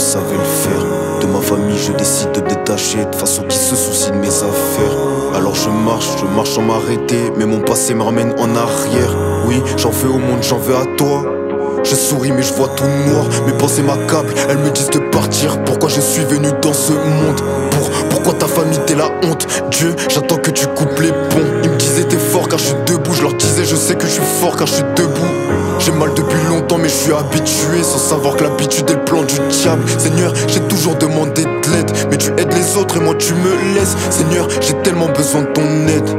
savais le faire. De ma famille je décide de détacher, de façon qui se soucie de mes affaires. Alors je marche sans m'arrêter, mais mon passé me ramène en arrière. Oui, j'en veux au monde, j'en veux à toi. Je souris mais je vois tout noir, mes pensées m'accablent, elles me disent de partir. Pourquoi je suis venu dans ce monde? Pourquoi ta famille t'es la honte? Dieu, j'attends que tu coupes les ponts. Ils me disaient t'es fort car je suis debout, je leur disais je sais que je suis fort car je suis debout. J'ai mal depuis longtemps mais je suis habitué, sans savoir que l'habitude est le plan du diable. Seigneur, j'ai toujours demandé de l'aide, mais tu aides les autres et moi tu me laisses. Seigneur, j'ai tellement besoin de ton aide.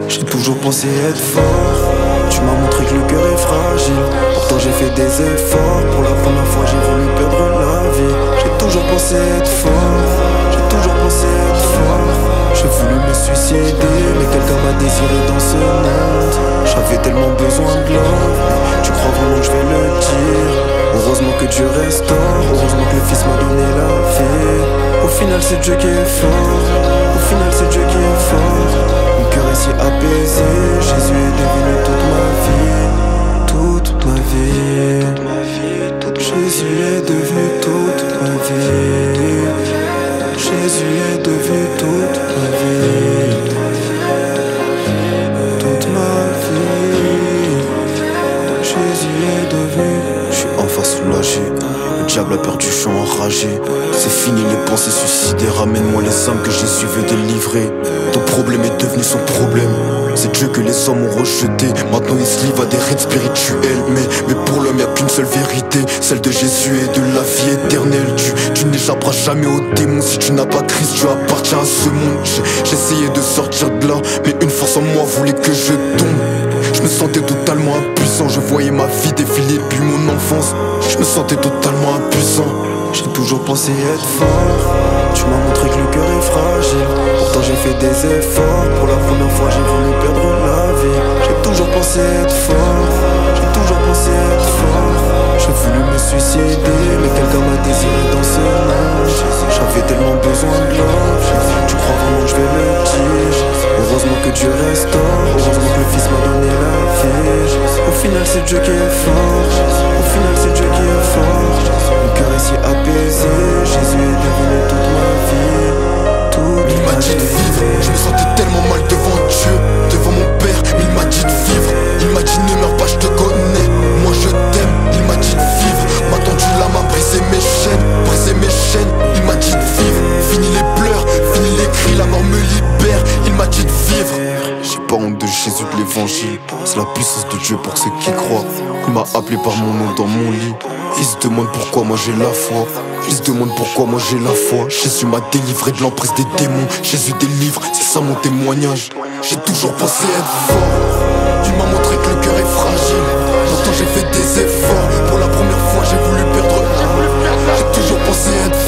J'ai toujours pensé être fort, tu m'as montré que le cœur est fragile. Pourtant j'ai fait des efforts, pour la première fois j'ai voulu perdre la vie. J'ai toujours pensé être fort, j'ai toujours pensé être fort. J'ai voulu me suicider, mais quelqu'un m'a désiré dans ce monde. J'avais tellement besoin de love, tu crois vraiment que je vais le dire? Heureusement que Dieu restaure, heureusement que le Fils m'a donné la vie. Au final c'est Dieu qui est fort, au final c'est Dieu qui est fort. Mon cœur est si apaisé, Jésus est devenu toute ma vie. Toute ma vie, Jésus est devenu toute ma vie. Jésus est devenu toute ma vie. Toute ma vie, Jésus est devenu. Je suis enfin soulagé, le diable a perdu, je suis enragé. C'est fini les pensées suicidaires, ramène-moi les âmes que Jésus veut délivrer. Ton problème est devenu son problème, c'est Dieu que les hommes ont rejeté. Maintenant il se livre à des rites spirituels, mais pour l'homme y'a qu'une seule vérité, celle de Jésus et de la vie éternelle. Tu n'échapperas jamais aux démons, si tu n'as pas Christ tu appartiens à ce monde. J'ai essayé de sortir de là, mais une force en moi voulait que je tombe. Je me sentais totalement impuissant, je voyais ma vie défiler depuis mon enfance. Je me sentais totalement impuissant. J'ai toujours pensé être fort, tu m'as montré que le cœur est fragile. Pourtant j'ai fait des efforts, pour la première fois j'ai voulu perdre la vie. J'ai toujours pensé être fort, j'ai toujours pensé être fort. J'ai voulu me suicider, mais quelqu'un m'a désiré dans ce monde. J'avais tellement besoin de love, tu crois vraiment que je vais le dire? Heureusement que Dieu restaure, heureusement que le Fils m'a donné la vie. Au final c'est Dieu qui est fort, au final c'est Dieu qui est fort. Mon cœur est si apaisé, Jésus est devenu toute ma vie. Il m'a dit de vivre, je me sentais tellement mal devant Dieu, devant mon père, mais il m'a dit de vivre. Il m'a dit ne meurs pas, je te connais, moi je t'aime. Il m'a dit de vivre, m'a tendu la main, brisé mes chaînes. Il m'a dit de vivre, fini les pleurs, fini les cris, la mort me libère. Il m'a dit de vivre. J'ai pas honte de Jésus de l'évangile, c'est la puissance de Dieu pour ceux qui croient. Il m'a appelé par mon nom dans mon lit. Il se demande pourquoi moi j'ai la foi. Il se demande pourquoi moi j'ai la foi. Jésus m'a délivré de l'emprise des démons. Jésus délivre, c'est ça mon témoignage. J'ai toujours pensé être fort, tu m'as montré que le cœur est fragile. Pourtant j'ai fait des efforts, pour la première fois j'ai voulu perdre. J'ai toujours pensé être